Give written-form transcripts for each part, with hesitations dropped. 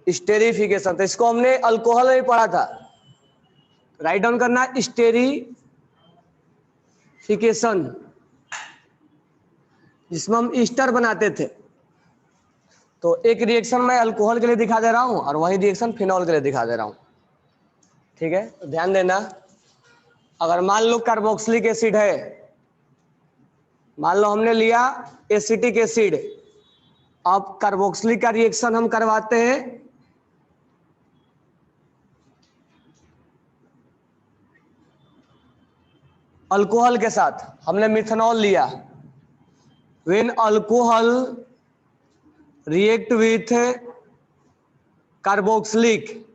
Esterification, तो इसको हमने अल्कोहल में पढ़ा था। राइट डाउन करना स्टेरिफिकेशन, जिसमें हम ईस्टर बनाते थे। तो एक रिएक्शन मैं अल्कोहल के लिए दिखा दे रहा हूं और वही रिएक्शन फिनॉल के लिए दिखा दे रहा हूं, ठीक है। तो ध्यान देना, अगर मान लो कार्बोक्सिलिक एसिड है, मान लो हमने लिया एसिटिक एसिड, अब कार्बोक्सिलिक का रिएक्शन हम करवाते हैं अल्कोहल के साथ। हमने मिथेनॉल लिया, when alcohol react with carboxylic,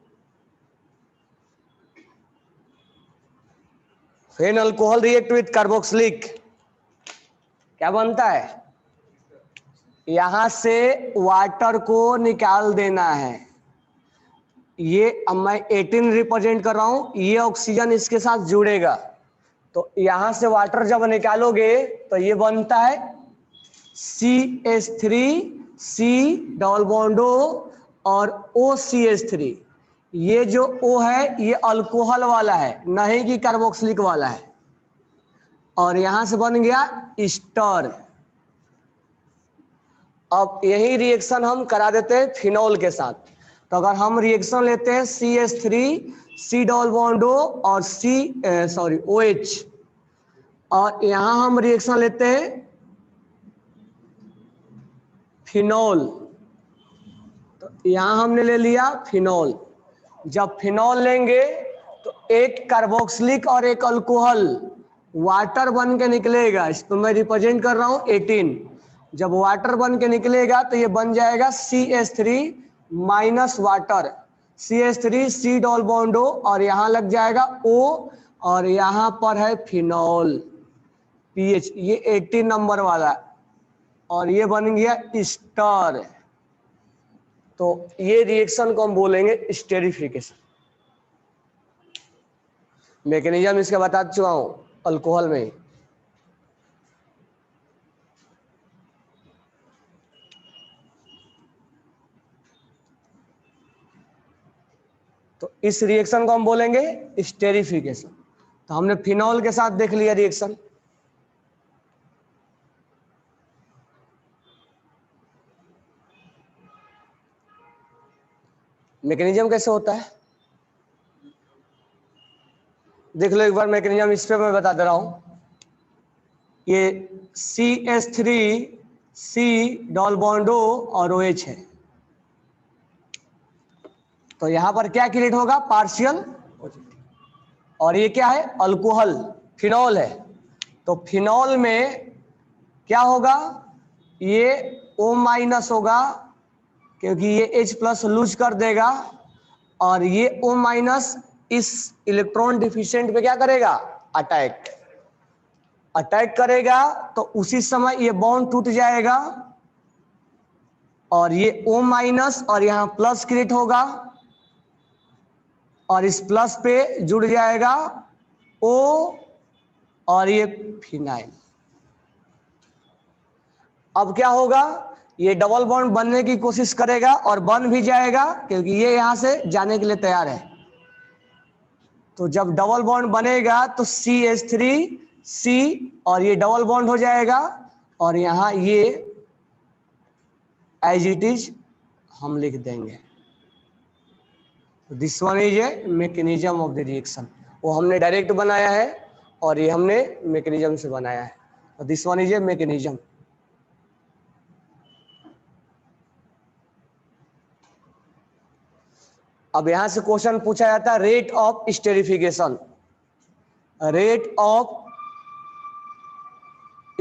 when alcohol react with carboxylic, क्या बनता है? यहां से वाटर को निकाल देना है। ये अब मैं 18 रिप्रेजेंट कर रहा हूं, ये ऑक्सीजन इसके साथ जुड़ेगा, तो यहां से वाटर जब निकालोगे तो ये बनता है CH3C डबल बॉन्ड O और OCH3। ये जो O है ये अल्कोहल वाला है, नहीं कि कार्बोक्सिलिक वाला है, और यहां से बन गया ईस्टर। अब यही रिएक्शन हम करा देते हैं फिनॉल के साथ। तो अगर हम रिएक्शन लेते हैं CH3C डबल बॉन्ड O और OH, और यहां हम रिएक्शन लेते हैं फिनॉल, तो यहां हमने ले लिया फिनॉल। जब फिनॉल लेंगे तो एक कार्बोक्सिलिक और एक अल्कोहल वाटर बन के निकलेगा, इसको मैं रिप्रेजेंट कर रहा हूं 18। जब वाटर बन के निकलेगा तो ये बन जाएगा CH3 minus water, CH3C double bond O, और यहां लग जाएगा O, और यहां पर है फिनॉल PH, ये 18 नंबर वाला, और ये बन गया ईस्टर। तो ये रिएक्शन को हम बोलेंगे स्टेरिफिकेशन। मैकेनिज्म इसका बता चुका हूं अल्कोहल में। तो इस रिएक्शन को हम बोलेंगे स्टेरिफिकेशन। तो हमने फिनॉल के साथ देख लिया रिएक्शन। मैकेनिज्म कैसे होता है देख लो एक बार। मैकेनिज्म इस पे मैं बता दे रहा हूं। ये CH3C डबल बॉन्ड O और OH है, तो यहां पर क्या क्रिएट होगा? पार्शियल। और ये क्या है? अल्कोहल, फिनॉल है। तो फिनॉल में क्या होगा? ये O माइनस होगा, क्योंकि ये H प्लस लूज कर देगा, और ये O माइनस इस इलेक्ट्रॉन डिफिशिएंट पे क्या करेगा? अटैक करेगा। तो उसी समय ये बॉन्ड टूट जाएगा, और ये O माइनस और यहां प्लस क्रिएट होगा, और इस प्लस पे जुड़ जाएगा O और ये फिनाइल। अब क्या होगा? ये डबल बॉन्ड बनने की कोशिश करेगा और बन भी जाएगा, क्योंकि ये यहां से जाने के लिए तैयार है। तो जब डबल बॉन्ड बनेगा तो CH3C और ये डबल बॉन्ड हो जाएगा, और यहां ये एज इट इज हम लिख देंगे। This one is a mechanism of the reaction. वो हमने डायरेक्ट बनाया है और ये हमने मैकेनिज्म से बनाया है। This one is a mechanism. अब यहां से क्वेश्चन पूछा जाता है rate of esterification. Rate of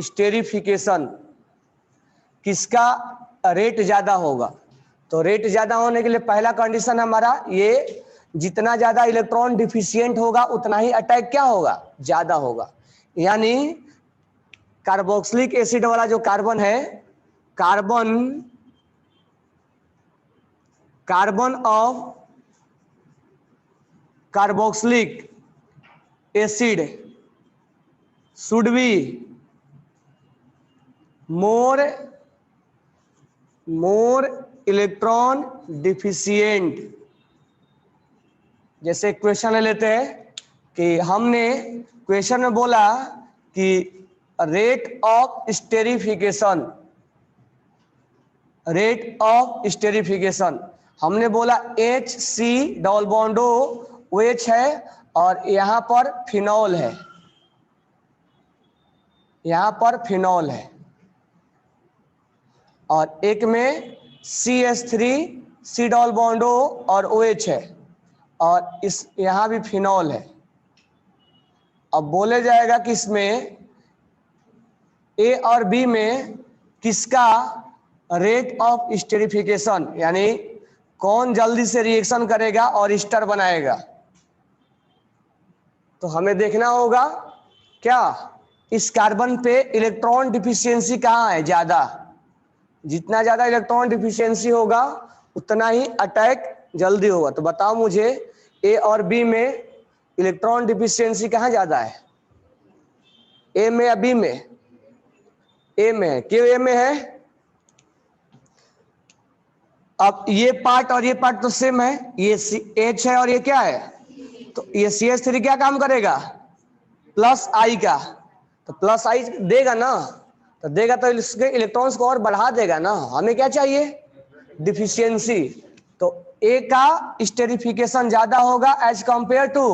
esterification किसका रेट ज्यादा होगा? तो रेट ज्यादा होने के लिए पहला कंडीशन हमारा ये, जितना ज्यादा इलेक्ट्रॉन डिफिशिएंट होगा उतना ही अटैक क्या होगा? ज्यादा होगा। यानी कार्बोक्सिलिक एसिड वाला जो कार्बन है, carbon of carboxylic acid should be more more electron deficient. जैसे क्वेश्चन ले लेते हैं कि हमने क्वेश्चन में बोला कि rate of esterification, rate of esterification हमने बोला HC डबल बॉन्ड OH है और यहाँ पर फिनॉल है, यहाँ पर फिनॉल है, और एक में CH3 C double bond O और OH है और इस यहाँ भी फिनॉल है। अब बोले जाएगा कि इसमें A और B में किसका रेट ऑफ स्टेरिफिकेशन, यानी कौन जल्दी से रिएक्शन करेगा और स्टर बनाएगा। तो हमें देखना होगा क्या इस कार्बन पे इलेक्ट्रॉन डिफिशियंसी कहाँ है ज्यादा। जितना ज्यादा इलेक्ट्रॉन डिफिशियंसी होगा उतना ही अटैक जल्दी होगा। तो बताओ मुझे A और B में इलेक्ट्रॉन डिफिशियंसी कहाँ ज्यादा है, A में या B में? A में है। क्यों A में है? अब ये पार्ट और ये पार्ट तो सेम है, ये H है और ये क्या है, तो ये CH3 क्या काम करेगा, प्लस I का, तो प्लस I देगा ना, तो देगा तो इसके इलेक्ट्रॉन्स को और बढ़ा देगा ना। हमें क्या चाहिए, डिफिशियंसी। तो A का स्टेरिफिकेशन ज्यादा होगा एज कंपेयर टू,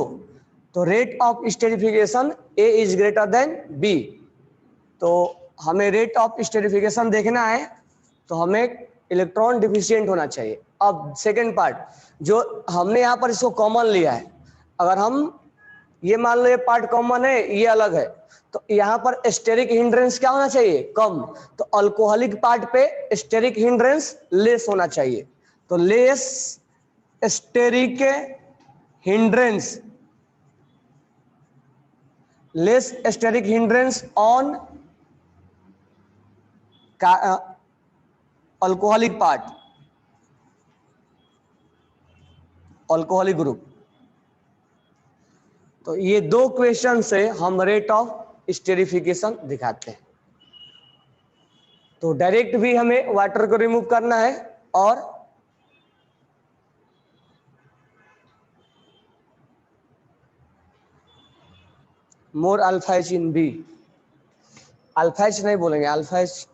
तो rate of esterification A is greater than B। तो हमें रेट ऑफ स्टेरिफिकेशन देखना है तो हमें इलेक्ट्रॉन डिफिशियंट होना चाहिए। अब सेकेंड पार्ट जो हमने यहाँ पर इसको कॉमन लिया है, अगर हम ये मान लो ये पार्ट कॉमन है ये अलग है, तो यहाँ पर स्टेरिक हिंड्रेंस क्या होना चाहिए, कम। तो अल्कोहलिक पार्ट पे स्टेरिक हिंड्रेंस लेस होना चाहिए, तो less steric hindrance, less steric hindrance on alcoholic part, alcoholic group. तो ये दो क्वेश्चन से हम रेट ऑफ स्टेरिफिकेशन दिखाते हैं। तो डायरेक्ट भी हमें वाटर को रिमूव करना है और मोर alpha H in B, alpha H नहीं बोलेंगे, अल्फा एच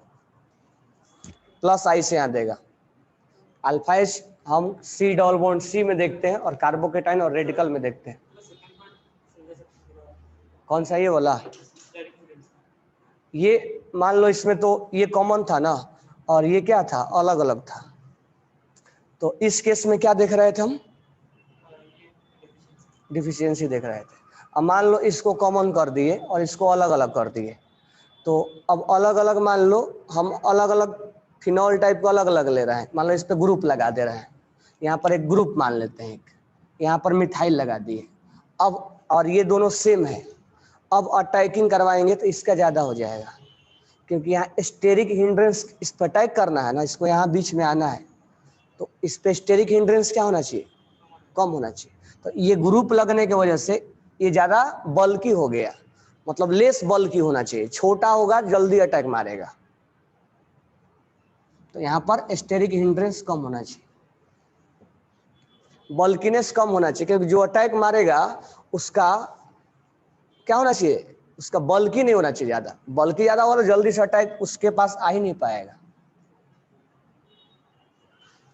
प्लस आई से यहां देगा। अल्फा एच हम C डबल बॉन्ड C में देखते हैं और कार्बोकेटाइन और रेडिकल में देखते हैं। कौन सा ये वाला, ये मान लो इसमें तो ये कॉमन था ना और ये क्या था, अलग अलग था। तो इस केस में क्या देख रहे थे हम, डिफिशियंसी देख रहे थे। अब मान लो इसको कॉमन कर दिए और इसको अलग अलग कर दिए, तो अब अलग अलग मान लो हम अलग अलग फिनॉल टाइप को अलग अलग ले रहे हैं। मान लो इस पे ग्रुप लगा दे रहे हैं, यहाँ पर एक ग्रुप मान लेते हैं, यहाँ पर मिथाइल लगा दिए। अब और ये दोनों सेम है, अब अटैकिंग करवाएंगे तो इसका ज्यादा हो जाएगा, क्योंकि यहाँ स्टेरिक हिंड्रेंस इस पर अटैक करना है ना, इसको यहाँ बीच में आना है, तो इस पे स्टेरिक हिंड्रेंस क्या होना चाहिए, कम होना चाहिए। तो ये ग्रुप लगने की वजह से ये ज्यादा बल्की हो गया, मतलब लेस बल्की होना चाहिए, छोटा होगा जल्दी अटैक मारेगा। तो यहाँ पर स्टेरिक हिंड्रेंस कम होना चाहिए, बल्कीनेस कम होना चाहिए, क्योंकि जो अटैक मारेगा उसका क्या होना चाहिए, उसका बल्की नहीं होना चाहिए ज्यादा। बल्की ज्यादा होगा तो जल्दी से अटैक उसके पास आ ही नहीं पाएगा।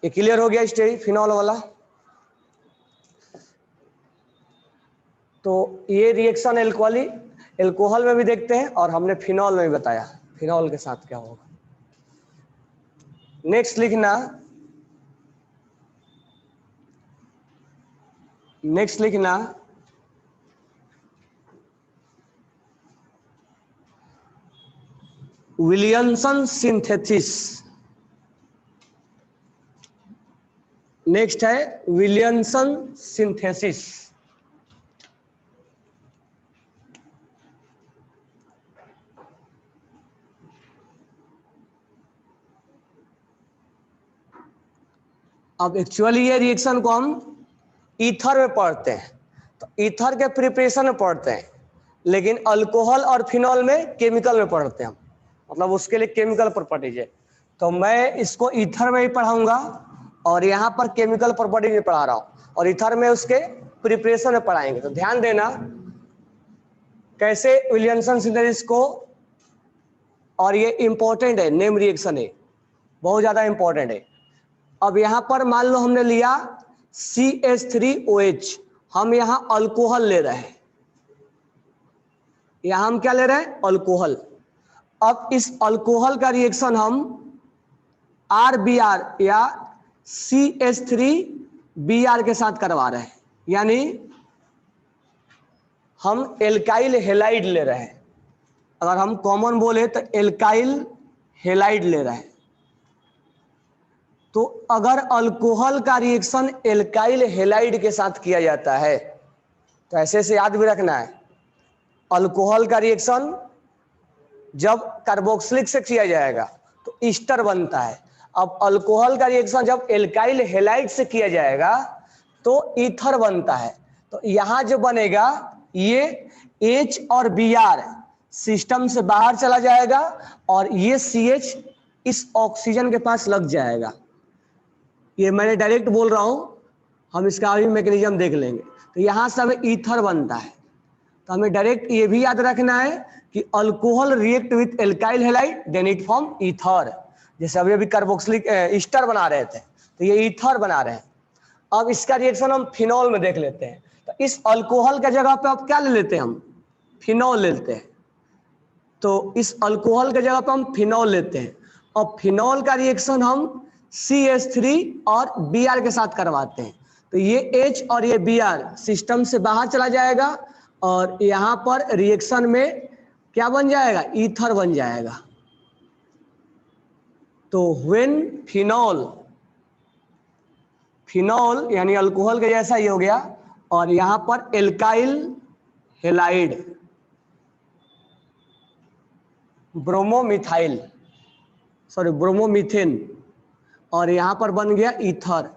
ये क्लियर हो गया स्टेरी फिनॉल वाला। तो ये रिएक्शन एल्कोहल में भी देखते हैं और हमने फिनॉल में भी बताया फिनॉल के साथ क्या होगा। नेक्स्ट लिखना, नेक्स्ट लिखना विलियमसन सिंथेसिस। नेक्स्ट है विलियमसन सिंथेसिस। अब एक्चुअली ये रिएक्शन को हम ईथर में पढ़ते हैं, तो ईथर के प्रिपरेशन में पढ़ते हैं, लेकिन अल्कोहल और फिनॉल में केमिकल में पढ़ते हैं हम, मतलब उसके लिए केमिकल प्रॉपर्टीज है। तो मैं इसको ईथर में ही पढ़ाऊंगा और यहाँ पर केमिकल प्रॉपर्टी में पढ़ा रहा हूँ और ईथर में उसके प्रिपरेशन में पढ़ाएंगे। तो ध्यान देना कैसे विलियमसन सिंथेसिस को, और ये इंपॉर्टेंट है, नेम रिएक्शन है, बहुत ज्यादा इंपॉर्टेंट है। अब यहाँ पर मान लो हमने लिया CH3OH, हम यहाँ अल्कोहल ले रहे हैं, यहाँ हम क्या ले रहे हैं, अल्कोहल। अब इस अल्कोहल का रिएक्शन हम RBr या CH3Br के साथ करवा रहे हैं, यानी हम एल्काइल हेलाइड ले रहे हैं। अगर हम कॉमन बोले तो एल्काइल हेलाइड ले रहे हैं। तो अगर अल्कोहल का रिएक्शन एल्काइल हेलाइड के साथ किया जाता है तो ऐसे से याद भी रखना है, अल्कोहल का रिएक्शन जब कार्बोक्सिलिक से किया जाएगा तो ईस्टर बनता है। अब अल्कोहल का रिएक्शन जब एल्काइल हेलाइड से किया जाएगा तो ईथर बनता है। तो यहां जो बनेगा ये H और Br सिस्टम से बाहर चला जाएगा और ये CH इस ऑक्सीजन के पास लग जाएगा। ये मैंने डायरेक्ट बोल रहा हूं, हम इसका अभी मैकेनिज्म देख लेंगे। तो यहां से हमें ईथर बनता है। तो हमें डायरेक्ट ये भी याद रखना है कि alcohol react with alkyl halide then it form ether. जैसे अभी कार्बोक्सिलिक ईस्टर बना रहे थे तो ये ईथर बना रहे हैं। अब इसका रिएक्शन हम फिनॉल में देख लेते हैं। तो इस अल्कोहल के जगह पे अब क्या ले लेते हैं, हम फिनॉल लेते हैं। तो इस अल्कोहल के जगह पे हम फिनॉल लेते हैं। अब फिनॉल का रिएक्शन हम CH3 और Br के साथ करवाते हैं। तो ये H और ये Br सिस्टम से बाहर चला जाएगा और यहाँ पर रिएक्शन में क्या बन जाएगा, ईथर बन जाएगा। तो व्हेन फिनॉल यानी अल्कोहल के जैसा ही हो गया और यहाँ पर एल्काइल हेलाइड ब्रोमोमीथेन और यहां पर बन गया ईथर।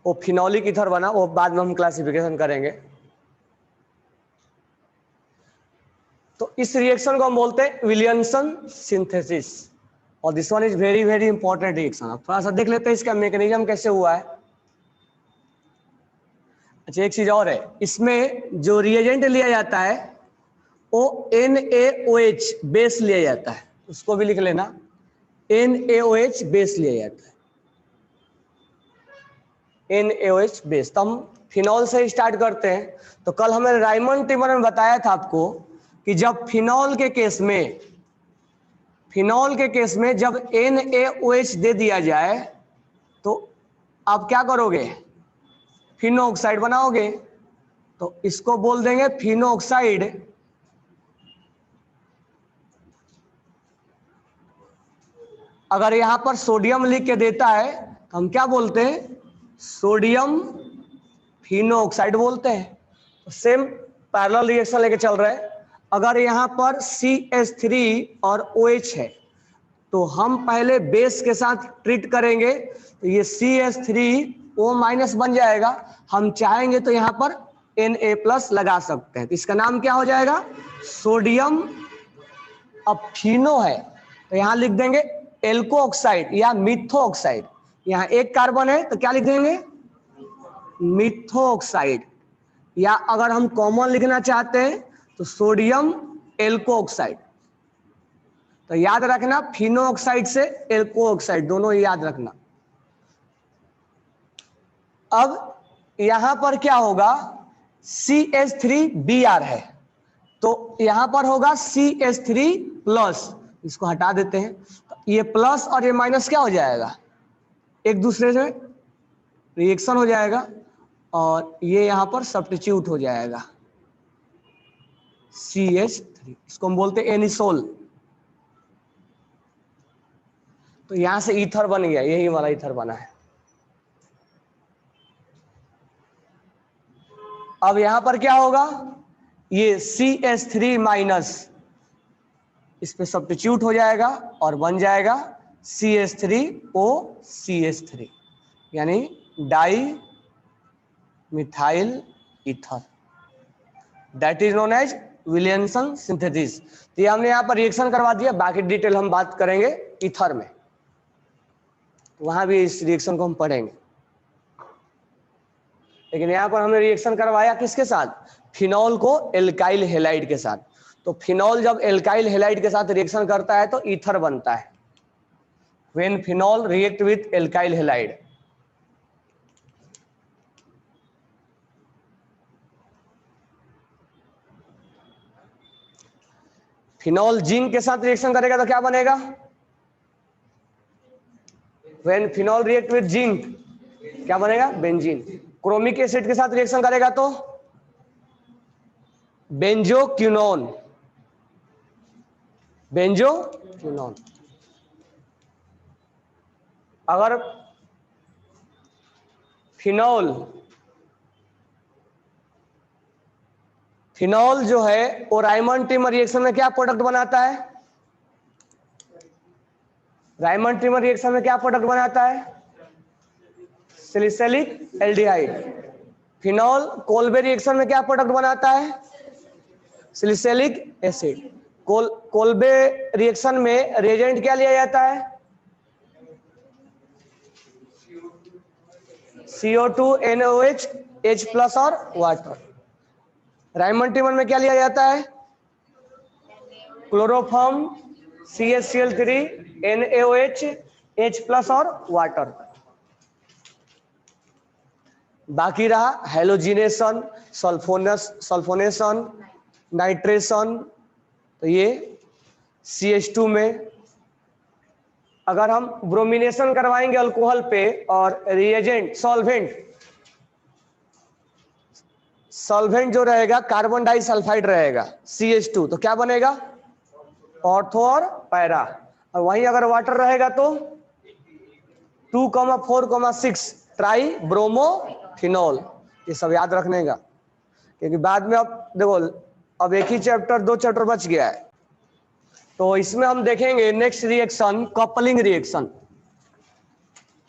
वो फिनोलिक ईथर बना, वो बाद में हम क्लासिफिकेशन करेंगे। तो इस रिएक्शन को हम बोलते हैं विलियमसन सिंथेसिस और this one is very very important reaction. अब थोड़ा सा देख लेते हैं इसका मैकेनिज्म कैसे हुआ है। अच्छा, एक चीज और है, इसमें जो रिएजेंट लिया जाता है वो NaOH बेस लिया जाता है, उसको भी लिख लेना, NaOH बेस लिया जाता है, NaOH बेस। तो हम फिनॉल से स्टार्ट करते हैं। तो कल हमें रायमंड टिमर में बताया था आपको कि जब फिनॉल के केस में जब NaOH दे दिया जाए तो आप क्या करोगे, फिनो ऑक्साइड बनाओगे। तो इसको बोल देंगे फिनो ऑक्साइड। अगर यहां पर सोडियम लिख के देता है तो हम क्या बोलते हैं, सोडियम फिनो ऑक्साइड बोलते हैं। तो सेम पैरेलल रिएक्शन लेके चल रहा है। अगर यहां पर CH3 और OH है तो हम पहले बेस के साथ ट्रीट करेंगे। तो ये CH3O- बन जाएगा। हम चाहेंगे तो यहाँ पर Na+ लगा सकते हैं। तो इसका नाम क्या हो जाएगा, सोडियम। अब फिनो है तो यहाँ लिख देंगे एल्को ऑक्साइड या मिथो ऑक्साइड। यहाँ एक कार्बन है तो क्या लिख देंगे, मिथो ऑक्साइड। या अगर हम कॉमन लिखना चाहते हैं तो सोडियम एल्को ऑक्साइड। तो याद रखना फिनो ऑक्साइड से एल्को ऑक्साइड दोनों ही याद रखना। अब यहां पर क्या होगा, CH3Br है तो यहां पर होगा CH3+, इसको हटा देते हैं। तो ये प्लस और ये माइनस क्या हो जाएगा, एक दूसरे से रिएक्शन हो जाएगा और ये यहां पर सब्स्टिट्यूट हो जाएगा CH3, इसको हम बोलते हैं एनिसोल। तो यहां से ईथर बन गया, यही वाला ईथर बना है। अब यहां पर क्या होगा, ये CH3- इस पे सब्स्टिट्यूट हो जाएगा और बन जाएगा CH3OCH3 यानी dimethyl ether, that is known as Williamson synthesis. तो ये हमने यहाँ पर रिएक्शन करवा दिया, बाकी डिटेल हम बात करेंगे ईथर में, वहां भी इस रिएक्शन को हम पढ़ेंगे। लेकिन यहाँ पर हमने रिएक्शन करवाया किसके साथ? फिनॉल को एल्काइल हेलाइड के साथ। तो फिनॉल जब एल्काइल हेलाइड के साथ रिएक्शन करता है तो ईथर बनता है। When phenol react with alkyl halide, phenol zinc के साथ रिएक्शन करेगा तो क्या बनेगा? When phenol react with zinc क्या बनेगा? बेंजीन। क्रोमिक एसिड के साथ रिएक्शन करेगा तो बेंजोक्विनोन, बेंजोक्विनोन। अगर फिनॉल जो है वो रायमंड टिमर रिएक्शन में क्या प्रोडक्ट बनाता है? रायमंड टिमर रिएक्शन में क्या प्रोडक्ट बनाता है? Salicylic aldehyde. Phenol Kolbe reaction में क्या प्रोडक्ट बनाता है? Salicylic acid. कोल्बे रिएक्शन में रिएजेंट क्या लिया जाता है? CO2 NaOH H प्लस और वाटर। रायमंड टिमर में क्या लिया जाता है? Chloroform CaCl3 NaOH H plus और वाटर। बाकी रहा हेलोजिनेशन, सल्फोनेशन, नाइट्रेशन। तो ये CH2 में अगर हम ब्रोमिनेशन करवाएंगे अल्कोहल पे और रिएजेंट सॉल्वेंट जो रहेगा कार्बन डाइसल्फाइड रहेगा CH2, तो क्या बनेगा? ऑर्थो और पैरा। और वहीं अगर वाटर रहेगा तो 2,4,6 ट्राई ब्रोमोफिनॉल। ये सब याद रखने का, क्योंकि बाद में अब देखो अब एक ही चैप्टर, 2 चैप्टर बच गया है। तो इसमें हम देखेंगे नेक्स्ट रिएक्शन कपलिंग रिएक्शन।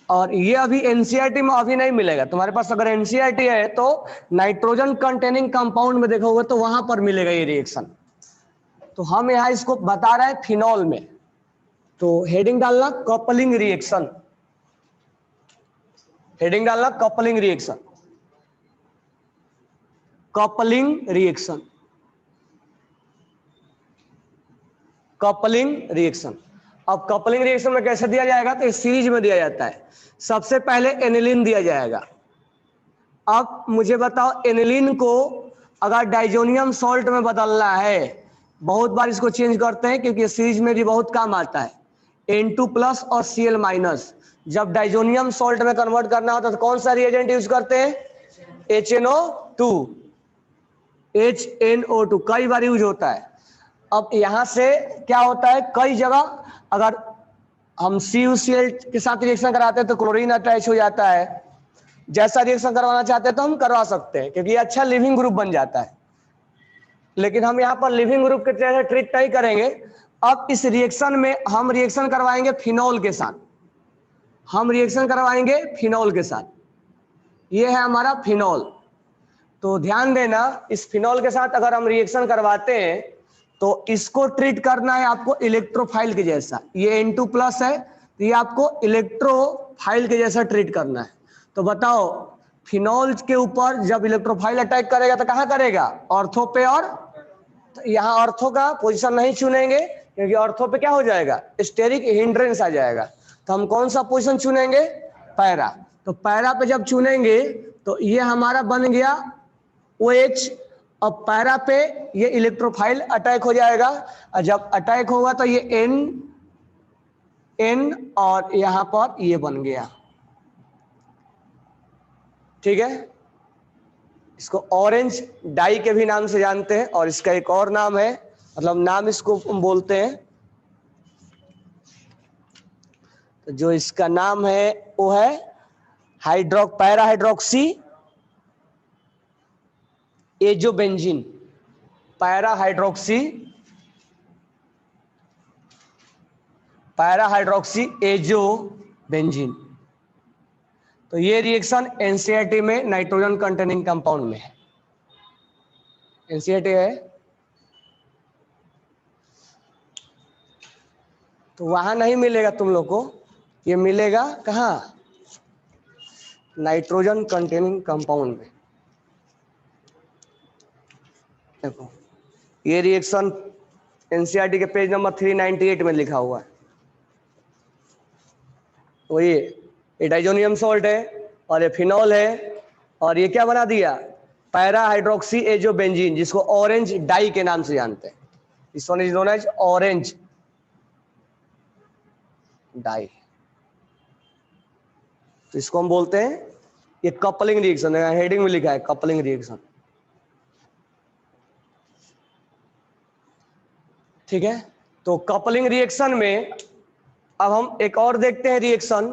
और ये अभी एनसीईआरटी में अभी नहीं मिलेगा तुम्हारे पास। अगर एनसीईआरटी है तो नाइट्रोजन कंटेनिंग कंपाउंड में देखोगे तो वहां पर मिलेगा ये रिएक्शन। तो हम यहाँ इसको बता रहे हैं फिनॉल में। तो हेडिंग डालना कपलिंग रिएक्शन, हेडिंग डालना coupling reaction, coupling reaction, coupling reaction. अब कपलिंग रिएक्शन में कैसे दिया जाएगा? तो इस सीरीज में दिया जाता है। सबसे पहले एनिलीन दिया जाएगा। अब मुझे बताओ एनिलीन को अगर डाइजोनियम सॉल्ट में बदलना है, बहुत बार इसको चेंज करते हैं क्योंकि सीरीज में भी बहुत काम आता है। N2 प्लस और Cl माइनस जब डाइजोनियम सॉल्ट में कन्वर्ट करना होता है तो कौन सा रिएजेंट यूज करते हैं? HNO2, HNO2 कई बार यूज होता है। अब यहां से क्या होता है, कई जगह अगर हम CuCl के साथ रिएक्शन कराते हैं तो क्लोरीन अटैच हो जाता है। जैसा रिएक्शन करवाना चाहते हैं तो हम करवा सकते हैं क्योंकि अच्छा लिविंग ग्रुप बन जाता है। लेकिन हम यहाँ पर लिविंग ग्रुप के तरह ट्रीट नहीं करेंगे। अब इस रिएक्शन में हम रिएक्शन करवाएंगे फिनॉल के साथ, हम रिएक्शन करवाएंगे फिनॉल के साथ। ये है हमारा फिनॉल। तो ध्यान देना, इस फिनॉल के साथ अगर हम रिएक्शन करवाते हैं तो इसको ट्रीट करना है आपको इलेक्ट्रोफाइल के जैसा। ये N2 प्लस है तो ये आपको इलेक्ट्रोफाइल के जैसा ट्रीट करना है। तो बताओ फिनॉल के ऊपर जब इलेक्ट्रोफाइल अटैक करेगा तो कहाँ करेगा? ऑर्थो पे। और तो यहाँ ऑर्थो का पोजीशन नहीं चुनेंगे क्योंकि ऑर्थो पे क्या हो जाएगा? स्टेरिक हिंड्रेंस आ जाएगा। तो हम कौन सा पोजीशन चुनेंगे? पैरा। तो पैरा पे जब चुनेंगे तो ये हमारा बन गया OH। अब पैरा पे ये इलेक्ट्रोफाइल अटैक हो जाएगा और जब अटैक होगा तो ये N और यहां पर ये बन गया। ठीक है, इसको ऑरेंज डाई के भी नाम से जानते हैं और इसका एक और नाम है, मतलब नाम इसको हम बोलते हैं। तो जो इसका नाम है वो है para hydroxy azobenzene, para hydroxy azobenzene. तो ये रिएक्शन एनसीईआरटी में नाइट्रोजन कंटेनिंग कंपाउंड में है। एनसीईआरटी है तो वहां नहीं मिलेगा तुम लोग को, ये मिलेगा कहाँ, नाइट्रोजन कंटेनिंग कंपाउंड में। देखो ये रिएक्शन एनसीईआरटी के पेज नंबर 398 में लिखा हुआ है। तो ये डाइजोनियम सॉल्ट है और ये फिनॉल है, और ये क्या बना दिया, पैरा हाइड्रोक्सी एजोबेंजीन, जिसको ऑरेंज डाई के नाम से जानते हैं। This one is known as orange dye. तो इसको हम बोलते हैं, ये कपलिंग रिएक्शन है, हेडिंग में लिखा है कपलिंग रिएक्शन। ठीक है, तो कपलिंग रिएक्शन में अब हम एक और देखते हैं रिएक्शन।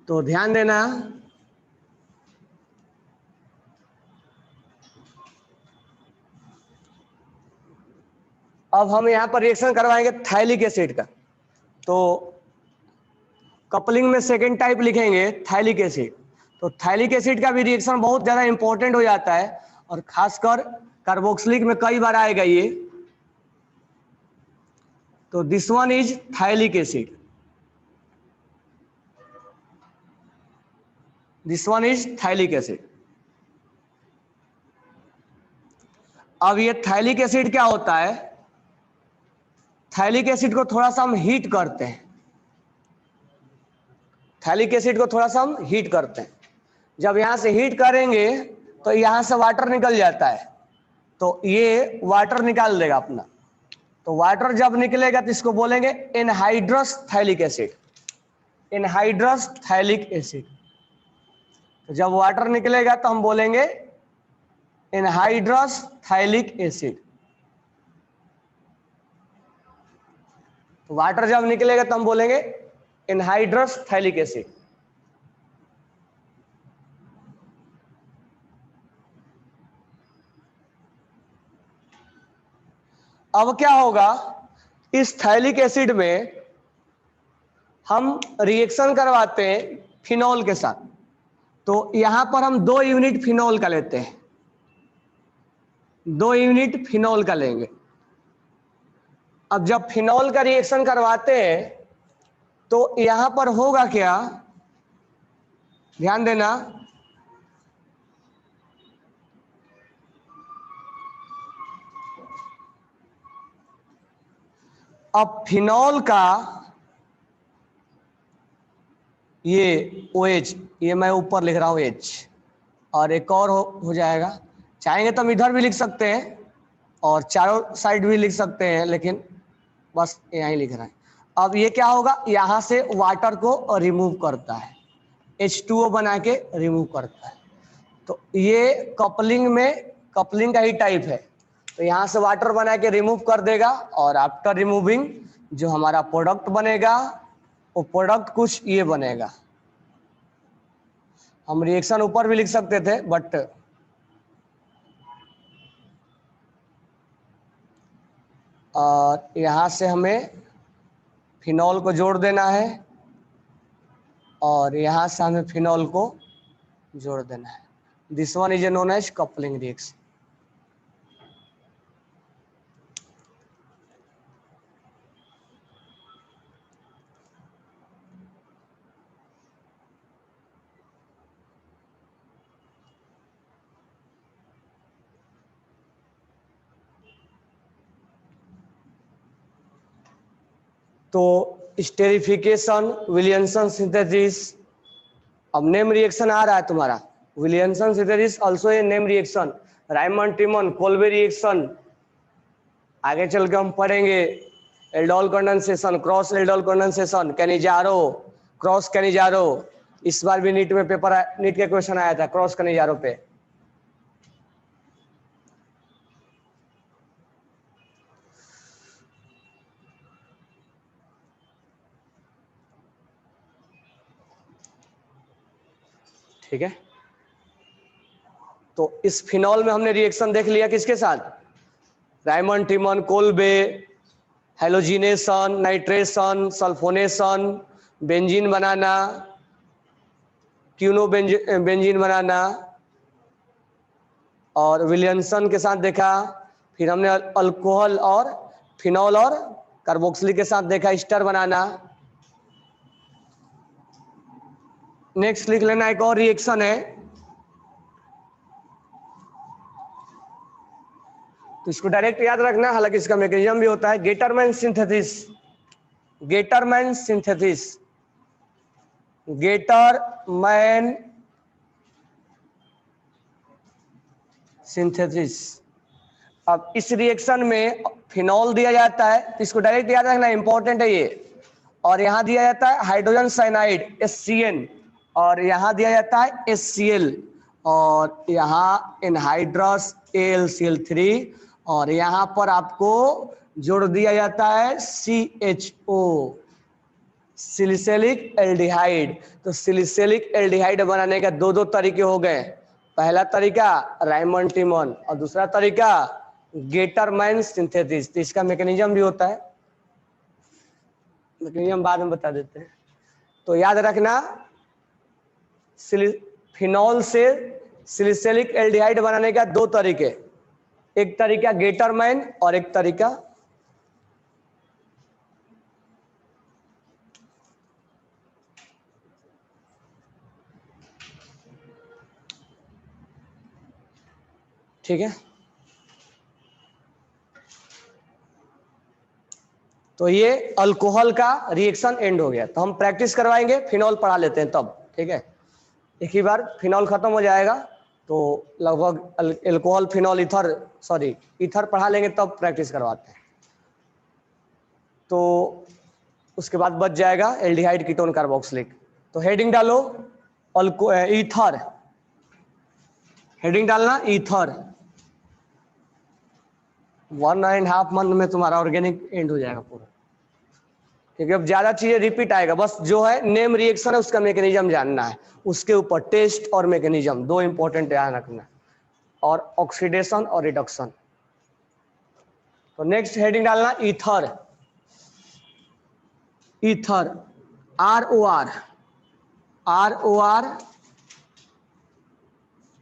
तो ध्यान देना, अब हम यहां पर रिएक्शन करवाएंगे थाइलिक एसिड का। तो कपलिंग में सेकेंड टाइप लिखेंगे थाइलिक एसिड। तो थाइलिक एसिड का भी रिएक्शन बहुत ज्यादा इंपॉर्टेंट हो जाता है, और खासकर कार्बोक्सिलिक में कई बार आएगा ये। तो this one is phthalic acid, this one is phthalic acid. अब ये थाइलिक एसिड क्या होता है, थाइलिक एसिड को थोड़ा सा हम हीट करते हैं, थाइलिक एसिड को थोड़ा सा हम हीट करते हैं। जब यहां से हीट करेंगे तो यहां से वाटर निकल जाता है, तो ये वाटर निकाल देगा अपना। तो वाटर जब निकलेगा तो इसको बोलेंगे एनहाइड्रस थाइलिक एसिड, एनहाइड्रस थाइलिक एसिड। तो जब वाटर निकलेगा तो हम बोलेंगे एनहाइड्रस थाइलिक एसिड। तो वाटर जब निकलेगा तो हम बोलेंगे एनहाइड्रस थाइलिक एसिड। अब क्या होगा, इस थाइलिक एसिड में हम रिएक्शन करवाते हैं फिनॉल के साथ। तो यहां पर हम 2 यूनिट फिनॉल का लेते हैं, 2 यूनिट फिनॉल का लेंगे। अब जब फिनॉल का रिएक्शन करवाते हैं तो यहां पर होगा क्या, ध्यान देना, अब फिनॉल का ये OH, ये मैं ऊपर लिख रहा हूं H, और एक और हो जाएगा। चाहेंगे तो हम इधर भी लिख सकते हैं और चारों साइड भी लिख सकते हैं, लेकिन बस यहीं लिख रहे हैं। अब ये क्या होगा, यहां से वाटर को रिमूव करता है, H2O बना के रिमूव करता है। तो ये कपलिंग में, कपलिंग का ही टाइप है। तो यहां से वाटर बना के रिमूव कर देगा, और आफ्टर रिमूविंग जो हमारा प्रोडक्ट बनेगा वो प्रोडक्ट कुछ ये बनेगा। हम रिएक्शन ऊपर भी लिख सकते थे, बट और यहां से हमें फिनॉल को जोड़ देना है, और यहां से हमें फिनॉल को जोड़ देना है। This one is known as coupling reaction. तो स्टेरिफिकेशन, विलियमसन सिंथेसिस, अब नेम रिएक्शन आ रहा है तुम्हारा, Williamson synthesis also a name reaction, Reimer Tiemann Kolbe reaction, आगे चल के हम पढ़ेंगे aldol condensation, cross aldol condensation, Cannizzaro, cross Cannizzaro. इस बार भी नीट में पेपर, नीट के क्वेश्चन आया था क्रॉस कैनिजारो पे। ठीक है, तो इस फिनॉल में हमने रिएक्शन देख लिया किसके साथ, Reimer Tiemann Kolbe, halogenation, nitration, sulphonation, benzene बनाना, क्यूनो बेंजीन बनाना, और विलियमसन के साथ देखा। फिर हमने अल्कोहल और फिनॉल और कार्बोक्सिलिक के साथ देखा स्टर बनाना। नेक्स्ट लिख लेना, एक और रिएक्शन है, तो इसको डायरेक्ट याद रखना, हालांकि इसका मैकेनिज्म भी होता है। Gattermann synthesis, Gattermann synthesis, Gattermann synthesis. अब इस रिएक्शन में फिनॉल दिया जाता है, तो इसको डायरेक्ट याद रखना, इंपॉर्टेंट है ये। और यहां दिया जाता है हाइड्रोजन साइनाइड HCN, और यहां दिया जाता है HCl, और यहाँ एनहाइड्रस AlCl3, और यहां पर आपको जोड़ दिया जाता है CHO, सिलिसैलिक एल्डिहाइड। तो सिलिसैलिक एल्डिहाइड बनाने का दो तरीके हो गए। पहला तरीका रायमंड टिमन और दूसरा तरीका गेटरमैन सिंथेसिस। तो इसका मैकेनिज्म भी होता है, मैकेनिज्म बाद में बता देते हैं। तो याद रखना, फिनॉल से सिलिसैलिक एल्डिहाइड बनाने का दो तरीके, एक तरीका गेटरमैन और एक तरीका ठीक है। तो ये अल्कोहल का रिएक्शन एंड हो गया। तो हम प्रैक्टिस करवाएंगे, फिनॉल पढ़ा लेते हैं तब, ठीक है। एक ही बार फिनॉल खत्म हो जाएगा तो लगभग alcohol phenol ether, sorry ether पढ़ा लेंगे, तब प्रैक्टिस करवाते हैं। तो उसके बाद बच जाएगा एल्डिहाइड कीटोन कार्बोक्सिलिक। तो हेडिंग डालो ईथर, हेडिंग डालना ईथर। 1.5 मंथ में तुम्हारा ऑर्गेनिक एंड हो जाएगा पूरा, क्योंकि अब ज्यादा चीजें रिपीट आएगा। बस जो है नेम रिएक्शन है उसका मैकेनिज्म जानना है, उसके ऊपर टेस्ट और मैकेनिज्म दो इंपॉर्टेंट ध्यान रखना, और ऑक्सीडेशन और रिडक्शन। तो नेक्स्ट हेडिंग डालना ईथर, ईथर ROR, ROR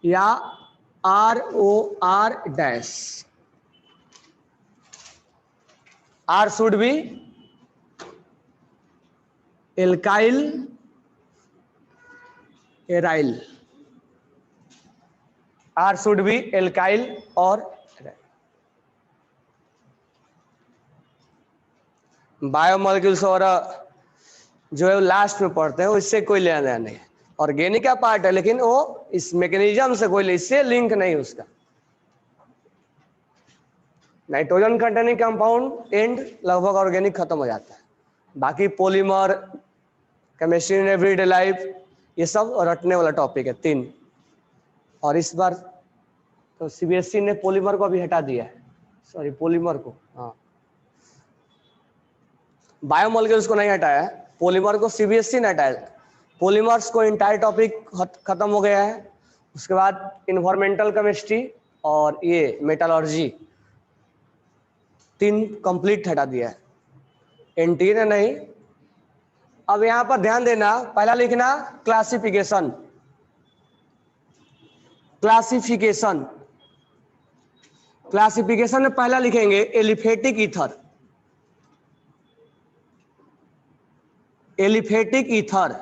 या ROR dash. R should be alkyl aryl, R should be alkyl और बायोमोलिक्यूल्स और जो है लास्ट में पढ़ते हैं, इससे कोई लेना देना नहीं है। ऑर्गेनिक का पार्ट है, लेकिन वो इस मैकेनिज्म से कोई इससे लिंक नहीं उसका। नाइट्रोजन कंटेनिंग कंपाउंड एंड लगभग ऑर्गेनिक खत्म हो जाता है। बाकी polymer, chemistry in everyday life, ये सब रटने वाला टॉपिक है 3। और इस बार तो CBSE ने पॉलीमर को भी हटा दिया है, सॉरी पॉलीमर को, हाँ बायोमोलिक्यूल्स को नहीं हटाया है, पॉलीमर को CBSE ने हटाया। पॉलीमर्स को इंटायर टॉपिक खत्म हो गया है। उसके बाद इन्वायरमेंटल केमिस्ट्री और ये मेटालर्जी, 3 कंप्लीट हटा दिया है, NTA ने नहीं। अब यहां पर ध्यान देना, पहला लिखना क्लासिफिकेशन, क्लासिफिकेशन, क्लासिफिकेशन में पहला लिखेंगे aliphatic ether, aliphatic ether,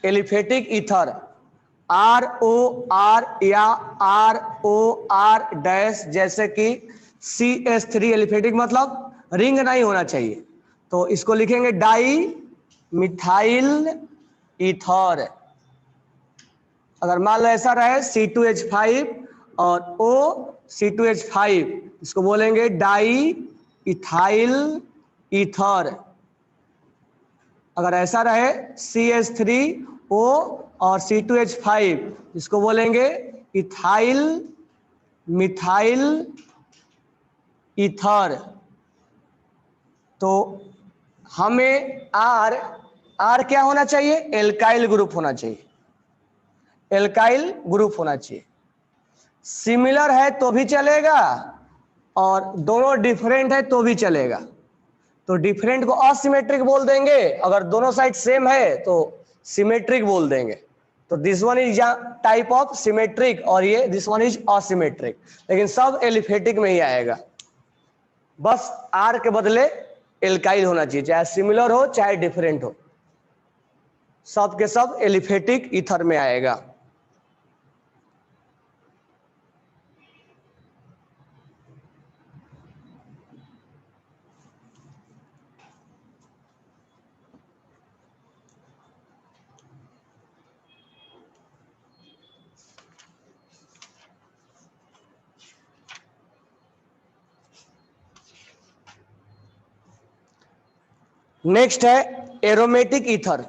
aliphatic ether ROR या ROR डैश, जैसे कि CH3 एलिफेटिक मतलब रिंग नहीं होना चाहिए, तो इसको लिखेंगे डाई मिथाइल ईथर। अगर मान लो ऐसा रहे C2H5 और OC2H5, इसको बोलेंगे डाई इथाइल ईथर। अगर ऐसा रहे CH3O और C2H5, इसको बोलेंगे इथाइल मिथाइल ईथर। तो हमें R क्या होना चाहिए, एल्काइल ग्रुप होना चाहिए, एल्काइल ग्रुप होना चाहिए। सिमिलर है तो भी चलेगा और दोनों डिफरेंट है तो भी चलेगा। तो डिफरेंट को असिमेट्रिक बोल देंगे, अगर दोनों साइड सेम है तो सिमेट्रिक बोल देंगे। तो this one is type of symmetric और ये दिस वन इज असिमेट्रिक, लेकिन सब एलिफेटिक में ही आएगा। बस आर के बदले एल्काइल होना चाहिए, चाहे सिमिलर हो चाहे डिफरेंट हो, सब के सब एलिफेटिक ईथर में आएगा। नेक्स्ट है aromatic ether,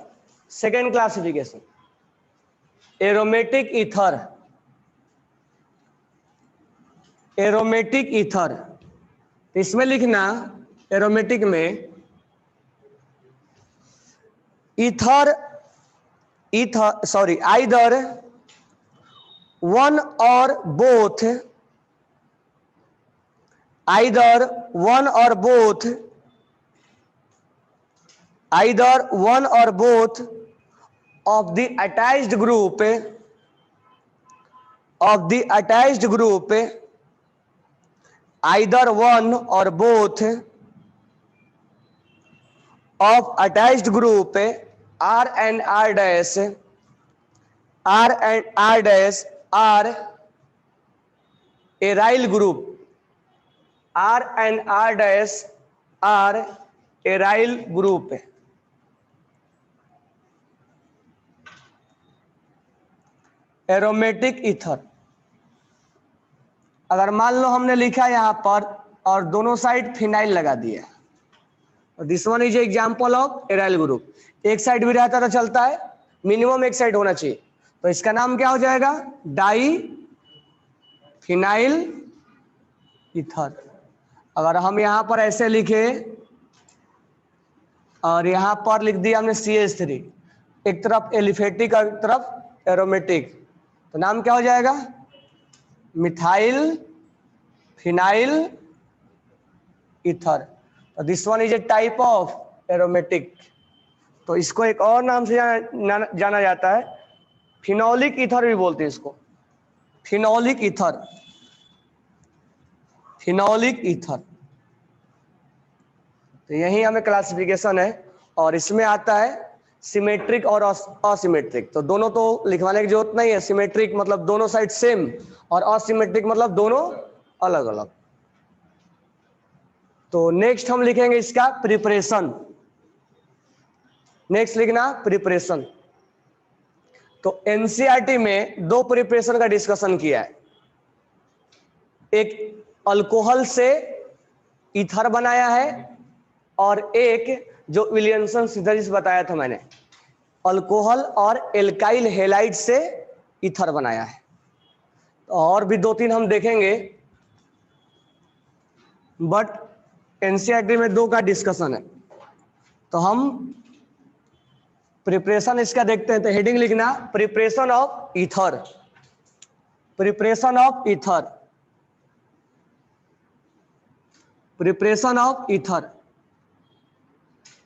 second classification. Aromatic ether, aromatic ether, इसमें लिखना एरोमेटिक में ether, ether sorry either one और बोथ, आइदर वन और both, either one or both of the attached group either one or both of attached group R and R dash are aryl group, R and R dash are aryl group। Aromatic ether, अगर मान लो हमने लिखा यहां पर और दोनों side phenyl लगा दिया, this one is example of aryl group, एक साइड भी रहता तो चलता है, मिनिमम एक साइड होना चाहिए, तो इसका नाम क्या हो जाएगा, डाई फिनाइल ईथर। अगर हम यहां पर ऐसे लिखे और यहां पर लिख दिया हमने CH3, एक तरफ एलिफेटिक और एक तरफ एरोमेटिक, तो नाम क्या हो जाएगा, मिथाइल फिनाइल ईथर। तो this one is a type of aromatic, तो इसको एक और नाम से जाना जाता है, फिनोलिक ईथर भी बोलते हैं इसको, फिनोलिक ईथर, फिनोलिक ईथर। तो यही हमें क्लासिफिकेशन है, और इसमें आता है सिमेट्रिक और असिमेट्रिक, तो दोनों तो लिखवाने की जरूरत नहीं है, सिमेट्रिक मतलब दोनों साइड सेम और असिमेट्रिक मतलब दोनों अलग अलग। तो नेक्स्ट हम लिखेंगे इसका प्रिपरेशन, नेक्स्ट लिखना प्रिपरेशन। तो एनसीईआरटी में दो प्रिपरेशन का डिस्कशन किया है, एक अल्कोहल से ईथर बनाया है और एक जो विलियमसन सिंथेसिस बताया था मैंने, अल्कोहल और एल्काइल हेलाइड से ईथर बनाया है। और भी दो तीन हम देखेंगे, बट एनसीईआरटी में दो का डिस्कशन है, तो हम प्रिपरेशन इसका देखते हैं। तो हेडिंग लिखना preparation of ether, preparation of ether, preparation of ether.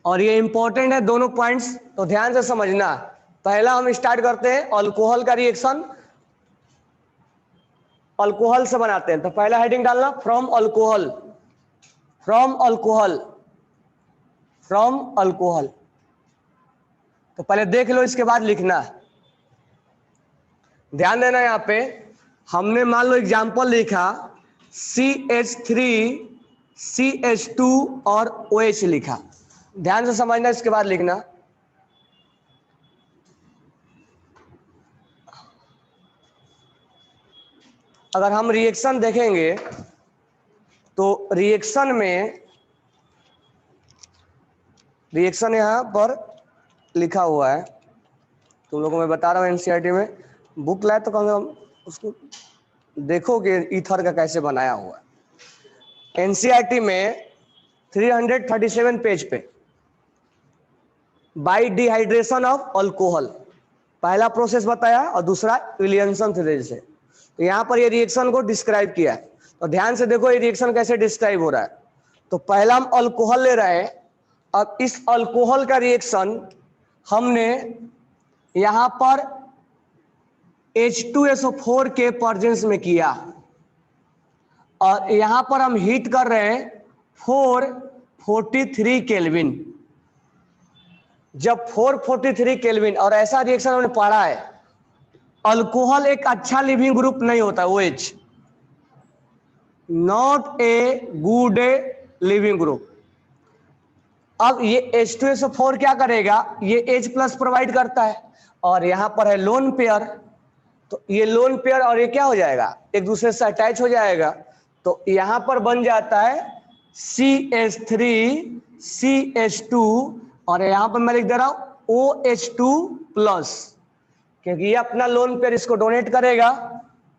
और ये इंपॉर्टेंट है दोनों पॉइंट्स, तो ध्यान से समझना। पहला हम स्टार्ट करते हैं अल्कोहल का रिएक्शन, अल्कोहल से बनाते हैं, तो पहला हेडिंग डालना from alcohol, from alcohol, from alcohol. तो पहले देख लो, इसके बाद लिखना। ध्यान देना, यहां पे हमने मान लो एग्जाम्पल लिखा CH3 CH2 और OH लिखा, ध्यान से समझना, इसके बाद लिखना। अगर हम रिएक्शन देखेंगे तो रिएक्शन में, रिएक्शन यहां पर लिखा हुआ है, तुम लोगों को मैं बता रहा हूं, एनसीईआरटी में बुक लाए तो कहूँगा उसको देखो कि ईथर का कैसे बनाया हुआ है। एनसीईआरटी में 337 पेज पे बाय डिहाइड्रेशन ऑफ अल्कोहल पहला प्रोसेस बताया और दूसरा विलियमसन सिंथेसिस है। तो यहाँ पर ये रिएक्शन को डिस्क्राइब किया है, तो ध्यान से देखो ये रिएक्शन कैसे डिस्क्राइब हो रहा है। तो पहला हम अल्कोहल ले रहे हैं, अब इस अल्कोहल का रिएक्शन हमने यहाँ पर H2SO4 के प्रेजेंस में किया, और यहाँ पर हम हीट कर रहे हैं 443 केल्विन। जब 443 केल्विन, और ऐसा रिएक्शन हमने पढ़ा है, अल्कोहल एक अच्छा लिविंग ग्रुप नहीं होता, OH not a good leaving group. अब ये H2SO4 क्या करेगा, ये H प्लस प्रोवाइड करता है, और यहां पर है लोन पेयर, तो ये लोन पेयर और ये क्या हो जाएगा, एक दूसरे से अटैच हो जाएगा, तो यहां पर बन जाता है CH3CH2, और यहां पर मैं लिख दे रहा हूं OH2 प्लस, क्योंकि ये अपना लोन पेयर इसको डोनेट करेगा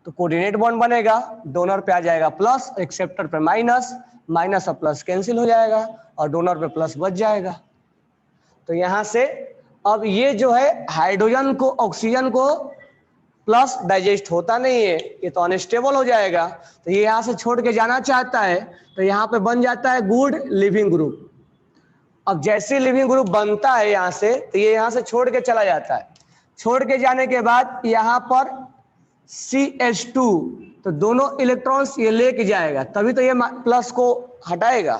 तो कोऑर्डिनेट बॉन्ड बनेगा, डोनर पे आ जाएगा प्लस, एक्सेप्टर पे माइनस, माइनस और प्लस कैंसिल हो जाएगा और डोनर पे प्लस बच जाएगा। तो यहां से अब ये जो है हाइड्रोजन को, ऑक्सीजन को प्लस डाइजेस्ट होता नहीं है, ये तो अनस्टेबल हो जाएगा, तो ये यहां से छोड़ के जाना चाहता है, तो यहां पे बन जाता है गुड लिविंग ग्रुप। अब जैसे लिविंग ग्रुप बनता है यहां से, तो ये यहां से छोड़ के चला जाता है, छोड़ के जाने के बाद यहां पर CH2, तो दोनों इलेक्ट्रॉन्स ये लेके जाएगा, तभी तो ये प्लस को हटाएगा,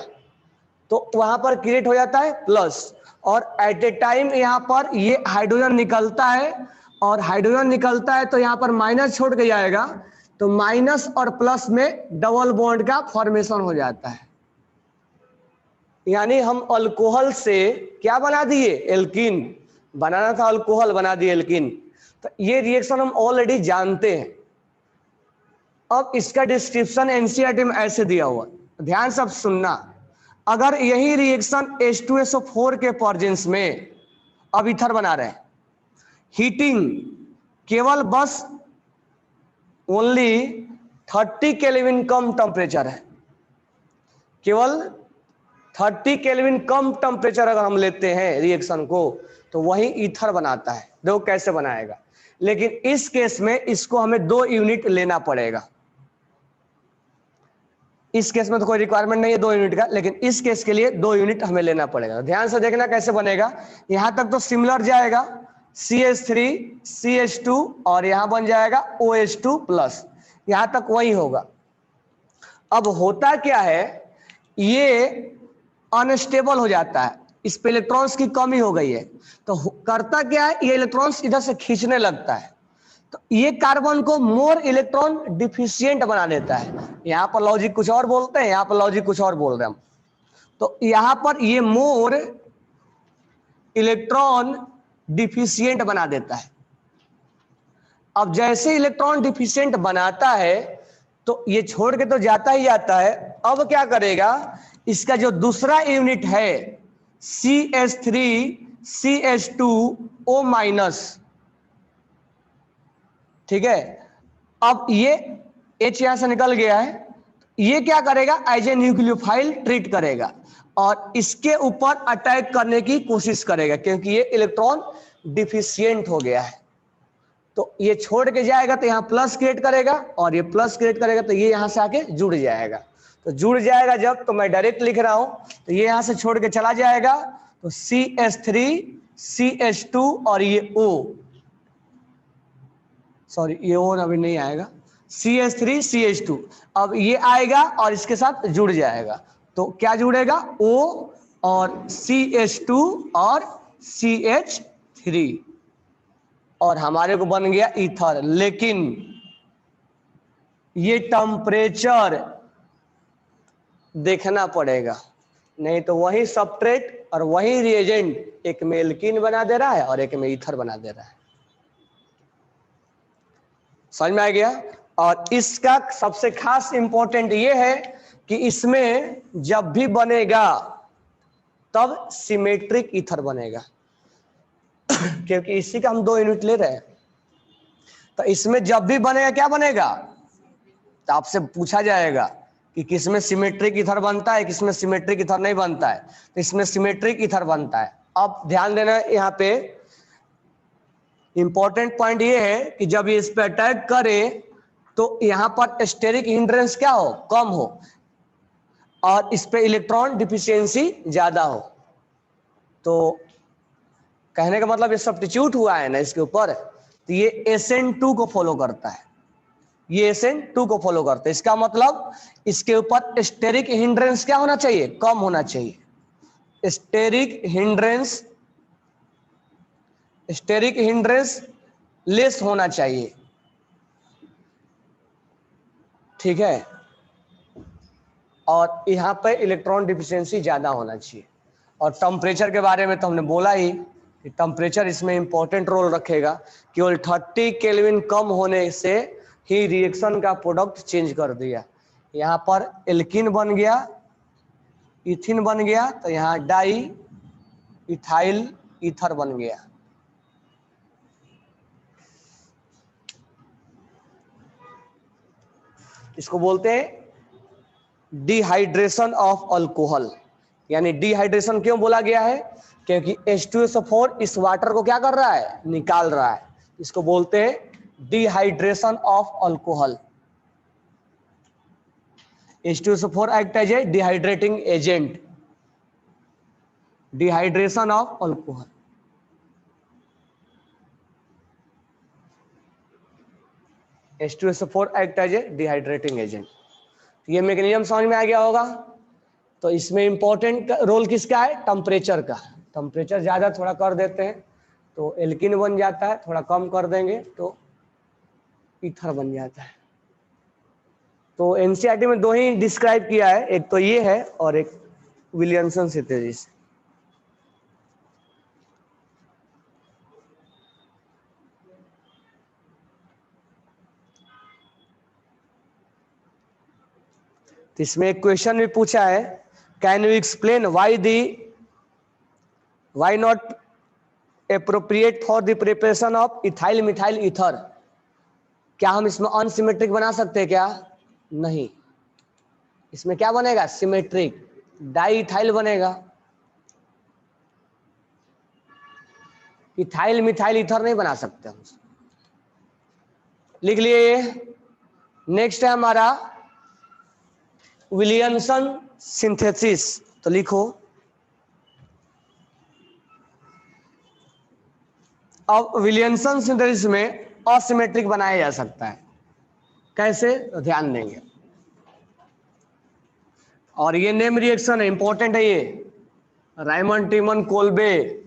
तो वहां पर क्रिएट हो जाता है प्लस, और एट ए टाइम यहां पर ये हाइड्रोजन निकलता है, और हाइड्रोजन निकलता है तो यहां पर माइनस छोड़ के जाएगा, तो माइनस और प्लस में डबल बॉन्ड का फॉर्मेशन हो जाता है। यानी हम अल्कोहल से क्या बना दिए, एल्कीन। बनाना था अल्कोहल, बना दिए एल्कीन। तो ये रिएक्शन हम ऑलरेडी जानते हैं। अब इसका डिस्क्रिप्शन एनसीईआरटी में ऐसे दिया हुआ, ध्यान से अब सुनना। अगर यही रिएक्शन H2SO4 के प्रेजेंस में अब ईथर बना रहे हैं, हीटिंग केवल बस ओनली 30 केल्विन कम टेम्परेचर है, केवल 30 केल्विन कम टेम्परेचर अगर हम लेते हैं रिएक्शन को, तो वही ईथर बनाता है। देखो कैसे बनाएगा, लेकिन इस केस में इसको हमें 2 यूनिट लेना पड़ेगा। इस केस में तो कोई रिक्वायरमेंट नहीं है 2 यूनिट का, लेकिन इस केस के लिए 2 यूनिट हमें लेना पड़ेगा। ध्यान से देखना कैसे बनेगा, यहां तक तो सिमिलर जाएगा, CH3 CH2 और यहां बन जाएगा OH2 प्लस, यहां तक वही होगा। अब होता क्या है, ये अनस्टेबल हो जाता है, इस पे इलेक्ट्रॉन्स की कमी हो गई है, तो करता क्या है, ये इलेक्ट्रॉन्स इधर से खींचने लगता है, तो ये कार्बन को मोर इलेक्ट्रॉन डिफिशियंट बना देता है। यहां पर लॉजिक कुछ और बोलते हैं, यहां पर लॉजिक कुछ और बोल रहे हैं हम। तो यहां पर ये मोर इलेक्ट्रॉन डिफिशियंट बना देता है। अब जैसे इलेक्ट्रॉन डिफिशियंट बनाता है, तो ये छोड़ के तो जाता ही जाता है। अब क्या करेगा, इसका जो दूसरा यूनिट है CH3 CH2O माइनस, ठीक है, अब ये H यहां से निकल गया है, ये क्या करेगा, एज ए न्यूक्लियोफाइल ट्रीट करेगा और इसके ऊपर अटैक करने की कोशिश करेगा, क्योंकि ये इलेक्ट्रॉन डिफिशियंट हो गया है। तो ये छोड़ के जाएगा तो यहां प्लस क्रिएट करेगा, और ये प्लस क्रिएट करेगा तो ये यहां से आके जुड़ जाएगा। तो जुड़ जाएगा जब, तो मैं डायरेक्ट लिख रहा हूं, तो ये यहां से छोड़ के चला जाएगा, तो CH3 CH2 और ये O, सॉरी ये O अभी नहीं आएगा, CH3 CH2, अब ये आएगा और इसके साथ जुड़ जाएगा, तो क्या जुड़ेगा, O और CH2 और CH3, और हमारे को बन गया ईथर। लेकिन ये टेम्परेचर देखना पड़ेगा, नहीं तो वही सबस्ट्रेट और वही रिएजेंट, एक में एल्कीन बना दे रहा है और एक में ईथर बना दे रहा है। समझ में आ गया। और इसका सबसे खास इंपॉर्टेंट ये है कि इसमें जब भी बनेगा तब सिमेट्रिक ईथर बनेगा, क्योंकि इसी का हम 2 यूनिट ले रहे हैं। तो इसमें जब भी बनेगा क्या बनेगा, तो आपसे पूछा जाएगा कि किसमें सिमेट्रिक ईथर बनता है, किसमें सिमेट्रिक ईथर नहीं बनता है, तो इसमें सिमेट्रिक ईथर बनता है। अब ध्यान देना, यहाँ पे इंपॉर्टेंट पॉइंट ये है कि जब ये इस पे अटैक करे तो यहां पर स्टेरिक हिंड्रेंस क्या हो, कम हो, और इस पे इलेक्ट्रॉन डिफिशियंसी ज्यादा हो। तो कहने का मतलब ये सब्स्टिट्यूट हुआ है ना इसके ऊपर, तो ये SN2 को फॉलो करता है। ये SN2 को फॉलो करते हैं। इसका मतलब इसके ऊपर स्टेरिक हिंड्रेंस क्या होना चाहिए, कम होना चाहिए। स्टेरिक हिंड्रेंस लेस होना चाहिए, ठीक है। और यहाँ पे इलेक्ट्रॉन डिफिशियंसी ज्यादा होना चाहिए। और टेम्परेचर के बारे में तो हमने बोला ही कि टेम्परेचर इसमें इंपॉर्टेंट रोल रखेगा। केवल 30 केल्विन कम होने से ही रिएक्शन का प्रोडक्ट चेंज कर दिया। यहाँ पर एल्कीन बन गया, इथिन बन गया, तो यहाँ डाई इथाइल ईथर बन गया। इसको बोलते हैं डिहाइड्रेशन ऑफ अल्कोहल। यानी डिहाइड्रेशन क्यों बोला गया है, क्योंकि H2SO4 इस वाटर को क्या कर रहा है, निकाल रहा है। इसको बोलते हैं dehydration of alcohol. H2SO4 act as a dehydrating agent, dehydration of alcohol. H2SO4 act as a dehydrating agent. ये मैकेनिज्म समझ में आ गया होगा। तो इसमें इंपॉर्टेंट रोल किसका है, टेम्परेचर का। टेम्परेचर ज्यादा थोड़ा कर देते हैं तो एल्किन बन जाता है, थोड़ा कम कर देंगे तो ईथर बन जाता है। तो एनसीईआरटी में दो ही डिस्क्राइब किया है, एक तो ये है और एक विलियमसन सिंथेसिस। तो इसमें एक क्वेश्चन भी पूछा है, can you explain why not appropriate for the preparation of ethyl methyl ether. क्या हम इसमें अनसिमेट्रिक बना सकते हैं क्या, नहीं। इसमें क्या बनेगा, सिमेट्रिक, डाई इथाइल बनेगा। इथाइल मिथाइल ईथर नहीं बना सकते हम। लिख लिए। नेक्स्ट है हमारा विलियमसन सिंथेसिस। तो लिखो, अब विलियमसन सिंथेसिस में असिमेट्रिक बनाया जा सकता है। कैसे, तो ध्यान देंगे। और ये नेम रिएक्शन है, इंपॉर्टेंट है ये, रायमंड टीमन कोल्बे।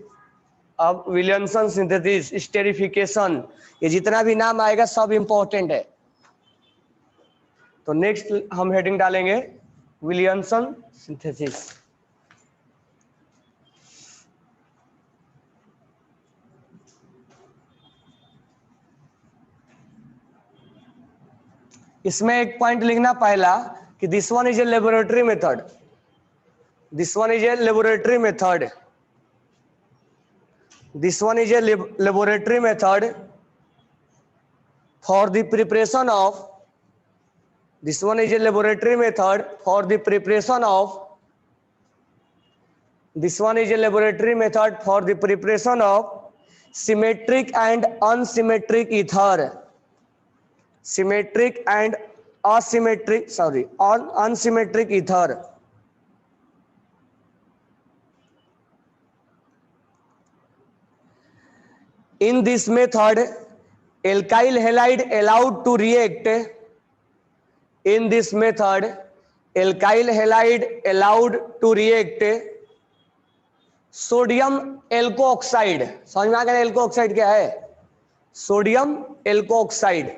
अब विलियमसन सिंथेसिस, स्टेरिफिकेशन, ये जितना भी नाम आएगा सब इंपॉर्टेंट है। तो नेक्स्ट हम हेडिंग डालेंगे विलियमसन सिंथेसिस। इसमें एक पॉइंट लिखना पहला कि this one is a laboratory method, this one is a laboratory method, this one is a laboratory method for the preparation of, this one is a laboratory method for the preparation of, this one is a laboratory method for the preparation of symmetric and unsymmetric ether, symmetric and asymmetric, sorry, unsymmetric ether. In this method, alkyl halide allowed to react, in this method alkyl halide allowed to react sodium alkoxide. समझ में आ गया alkoxide क्या है, sodium alkoxide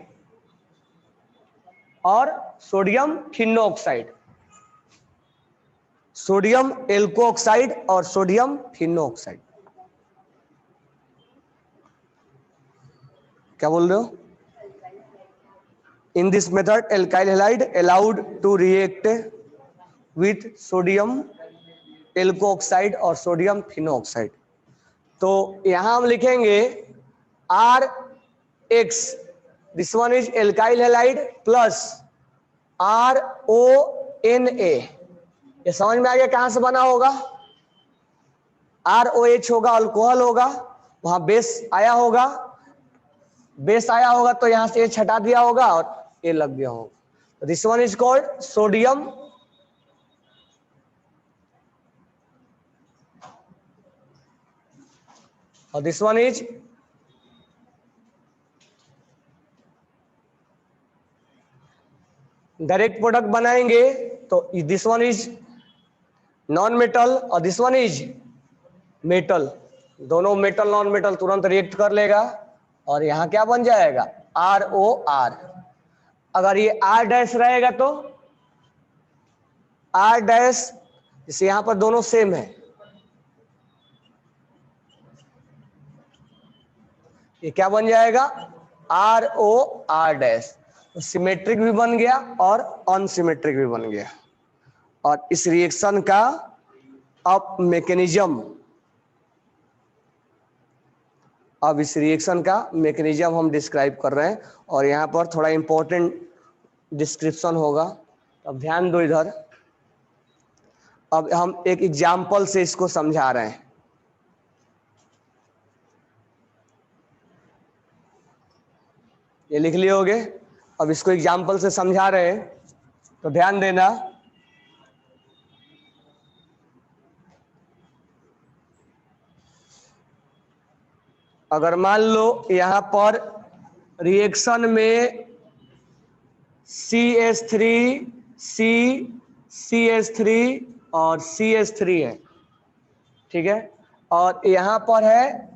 और sodium phenoxide, sodium alkoxide और sodium phenoxide. क्या बोल रहे हो, in this method alkyl halide allowed to react with sodium alkoxide और सोडियम फिनो ऑक्साइड। तो यहां हम लिखेंगे RX, this one is alkyl halide plus RONA। ये समझ में आ गया कहां से बना होगा, ROH होगा, अल्कोहल होगा, वहां बेस आया होगा, बेस आया होगा तो यहां से H हटा दिया होगा और ये लग गया होगा। This one is called sodium और this one is direct product बनाएंगे तो this one is non metal और दिस वन इज मेटल, दोनों मेटल नॉन मेटल तुरंत रिएक्ट कर लेगा और यहां क्या बन जाएगा ROR। अगर ये R डैश रहेगा तो R डैश, जैसे यहां पर दोनों सेम है, ये क्या बन जाएगा ROR डैश, तो सिमेट्रिक भी बन गया और अनसिमेट्रिक भी बन गया। और इस रिएक्शन का अब मैकेनिज्म, अब इस रिएक्शन का मैकेनिज्म हम डिस्क्राइब कर रहे हैं और यहाँ पर थोड़ा इंपॉर्टेंट डिस्क्रिप्शन होगा, अब ध्यान दो इधर। अब हम एक एग्जाम्पल से इसको समझा रहे हैं। ये लिख लिए होगे, अब इसको एग्जाम्पल से समझा रहे हैं तो ध्यान देना। अगर मान लो यहां पर रिएक्शन में CH3 CH3 और CH3 है, ठीक है, और यहां पर है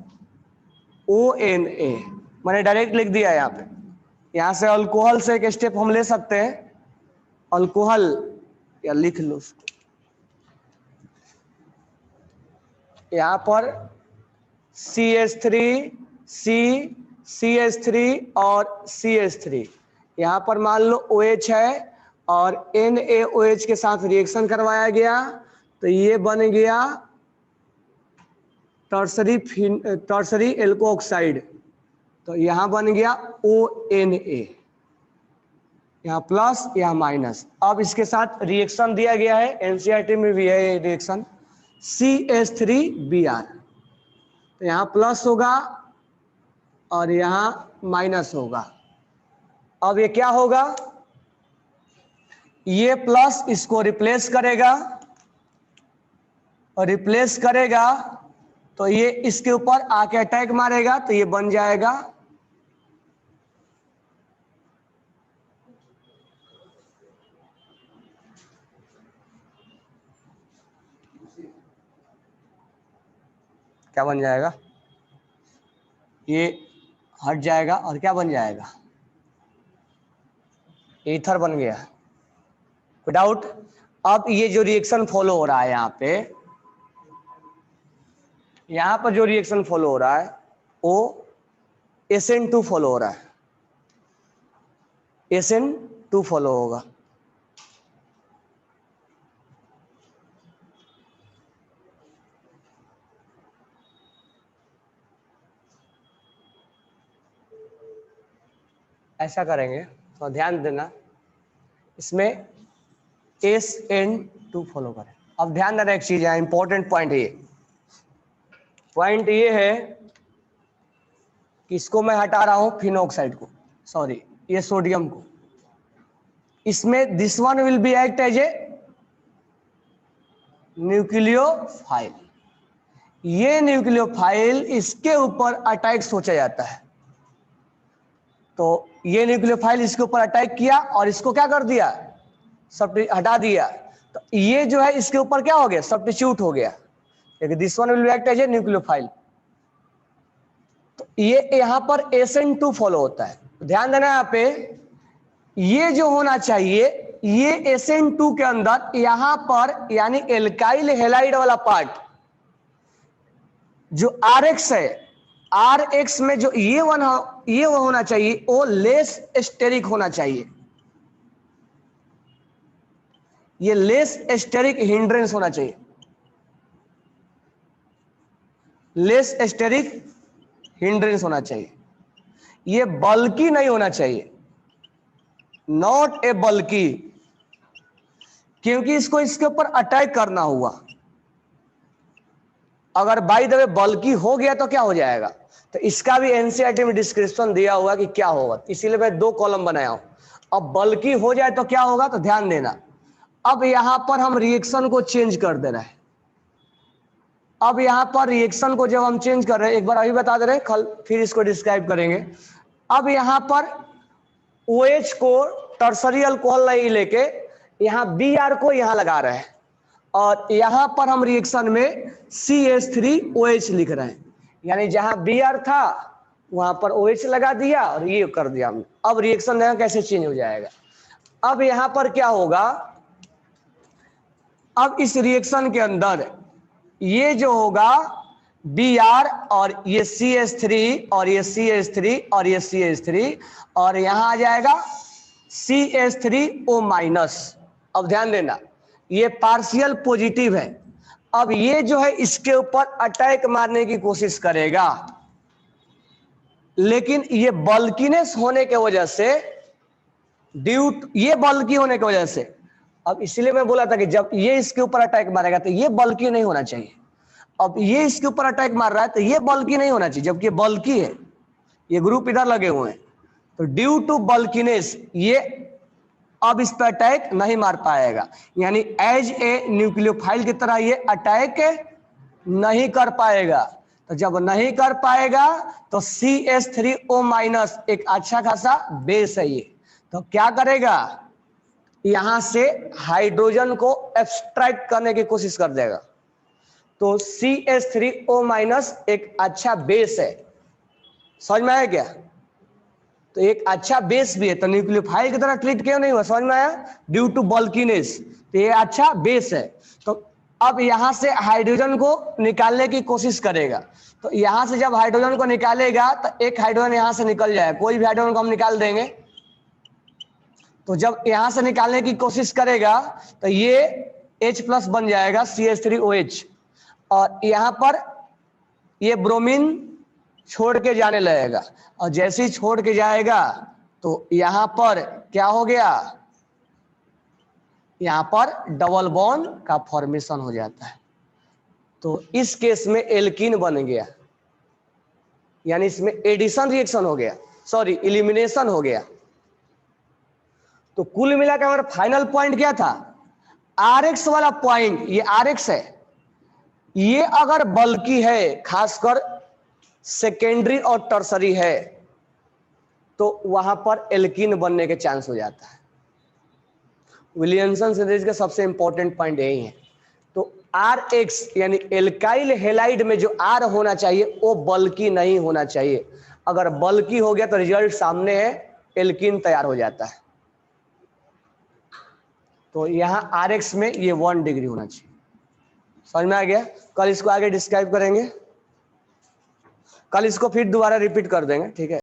ONA, मैंने डायरेक्ट लिख दिया यहाँ पे। यहां से अल्कोहल से एक स्टेप हम ले सकते हैं, अल्कोहल या लिख लो उसको, यहां पर CH3 CH3 और CH3, यहां पर मान लो OH है और NaOH के साथ रिएक्शन करवाया गया तो ये बन गया टर्सरी एल्को ऑक्साइड, तो यहां बन गया ONA, यहाँ प्लस यहाँ माइनस। अब इसके साथ रिएक्शन दिया गया है, एनसीईआरटी में भी है ये रिएक्शन, CH3Br, तो यहाँ प्लस होगा और यहाँ माइनस होगा। अब ये क्या होगा, ये प्लस इसको रिप्लेस करेगा और रिप्लेस करेगा तो ये इसके ऊपर आके अटैक मारेगा तो ये बन जाएगा क्या बन जाएगा, ये हट जाएगा और क्या बन जाएगा, ईथर बन गया, विदाउट। अब ये जो रिएक्शन फॉलो हो रहा है यहाँ पर जो रिएक्शन फॉलो हो रहा है वो SN2 फॉलो हो रहा है, SN2 फॉलो होगा। ऐसा करेंगे तो ध्यान देना, इसमें SN2 फॉलो करें। अब ध्यान देना एक चीज है, इंपॉर्टेंट पॉइंट है, पॉइंट ये है कि इसको मैं हटा रहा हूं फिनोक्साइड को, सॉरी ये सोडियम को, इसमें this one will be act as a nucleophile, ये न्यूक्लियोफाइल इसके ऊपर अटैक सोचा जाता है, तो ये न्यूक्लियोफाइल इसके ऊपर अटैक किया और इसको क्या कर दिया, सब हटा दिया, तो ये जो है इसके ऊपर क्या हो गया, सब्स्टिट्यूट हो गया, this one will act as a nucleophile. तो ये यहां पर SN2 फॉलो होता है, ध्यान देना यहाँ पे, ये जो होना चाहिए ये SN2 के अंदर यहां पर यानी एल्काइल हैलाइड वाला पार्ट जो RX है, RX में जो ये वो होना चाहिए वो लेस एस्टेरिक होना चाहिए, ये लेस एस्टेरिक हिंड्रेंस होना चाहिए, लेस एस्टेरिक हिंड्रेंस होना चाहिए, ये बल्कि नहीं होना चाहिए, नॉट ए बल्कि, क्योंकि इसको इसके ऊपर अटैक करना हुआ। अगर बाय द वे बल्कि हो गया तो क्या हो जाएगा, तो इसका भी एनसीईआरटी में डिस्क्रिप्शन दिया हुआ कि क्या होगा, इसीलिए मैं 2 कॉलम बनाया हूं। अब बल्कि हो जाए तो क्या होगा, तो ध्यान देना, अब यहां पर हम रिएक्शन को चेंज कर दे रहे हैं, अब यहां पर रिएक्शन को जब हम चेंज कर रहे हैं, एक बार अभी बता दे रहे हैं, कल फिर इसको डिस्क्राइब करेंगे। अब यहां पर OH को टर्सरी अल्कोहल नहीं लेके यहाँ Br को यहाँ लगा रहे हैं और यहाँ पर हम रिएक्शन में CH3OH लिख रहे हैं, यानी जहां Br था वहां पर OH लगा दिया और ये कर दिया हमने। अब रिएक्शन यहाँ कैसे चेंज हो जाएगा, अब यहाँ पर क्या होगा, अब इस रिएक्शन के अंदर ये जो होगा Br और ये CH3 और ये CH3 और ये CH3 और यहाँ आ जाएगा CH3O-। अब ध्यान देना ये पार्शियल पॉजिटिव है। अब ये जो है इसके ऊपर अटैक मारने की कोशिश करेगा, लेकिन ये बल्कीनेस होने के वजह से ये बल्की होने की वजह से, अब इसलिए मैं बोला था कि जब ये इसके ऊपर अटैक मारेगा तो ये बल्की नहीं होना चाहिए। अब ये इसके ऊपर अटैक मार रहा है तो ये बल्की नहीं होना चाहिए, जबकि बल्की है, ये ग्रुप इधर लगे हुए हैं, तो ड्यू टू बल्कीनेस ये अब इस पर अटैक नहीं मार पाएगा, यानी एज ए न्यूक्लियोफाइल की तरह ये अटैक नहीं कर पाएगा। तो जब नहीं कर पाएगा तो CH3O- एक अच्छा खासा बेस है ये, तो क्या करेगा, यहां से हाइड्रोजन को एब्स्ट्रैक्ट करने की कोशिश कर देगा। तो CH3O- एक अच्छा बेस है, समझ में आया क्या, तो एक अच्छा बेस भी है, तो न्यूक्लियोफाइल की तरह ट्रीट क्यों नहीं हुआ, समझ में आया, ड्यू टू बल्कीनेस, तो ये अच्छा बेस है। तो अब यहां से हाइड्रोजन को निकालने की कोशिश करेगा, तो यहां से जब हाइड्रोजन को निकालेगा तो एक हाइड्रोजन यहां से निकल जाएगा, कोई भी हाइड्रोजन को हम निकाल देंगे। तो जब यहां से निकालने की कोशिश करेगा तो ये H+ बन जाएगा CH3OH, और यहां पर ये ब्रोमीन छोड़ के जाने लगेगा, और जैसे ही छोड़ के जाएगा तो यहां पर क्या हो गया, यहां पर डबल बॉन्ड का फॉर्मेशन हो जाता है। तो इस केस में एल्कीन बन गया, यानी इसमें एडिशन रिएक्शन हो गया, सॉरी इलिमिनेशन हो गया। तो कुल मिलाकर हमारा फाइनल पॉइंट क्या था, RX वाला पॉइंट, ये RX है, ये अगर बल्कि है, खासकर सेकेंडरी और टर्सरी है, तो वहां पर एल्कीन बनने के चांस हो जाता है। विलियमसन सिंथेसिस का सबसे इंपॉर्टेंट पॉइंट यही है। तो RX यानी एल्काइल हेलाइड में जो R होना चाहिए वो बल्कि नहीं होना चाहिए, अगर बल्कि हो गया तो रिजल्ट सामने है, एल्कीन तैयार हो जाता है। तो यहां RX में ये 1 डिग्री होना चाहिए, समझ में आ गया। कल इसको आगे डिस्क्राइब करेंगे, कल इसको फिर दोबारा रिपीट कर देंगे, ठीक है।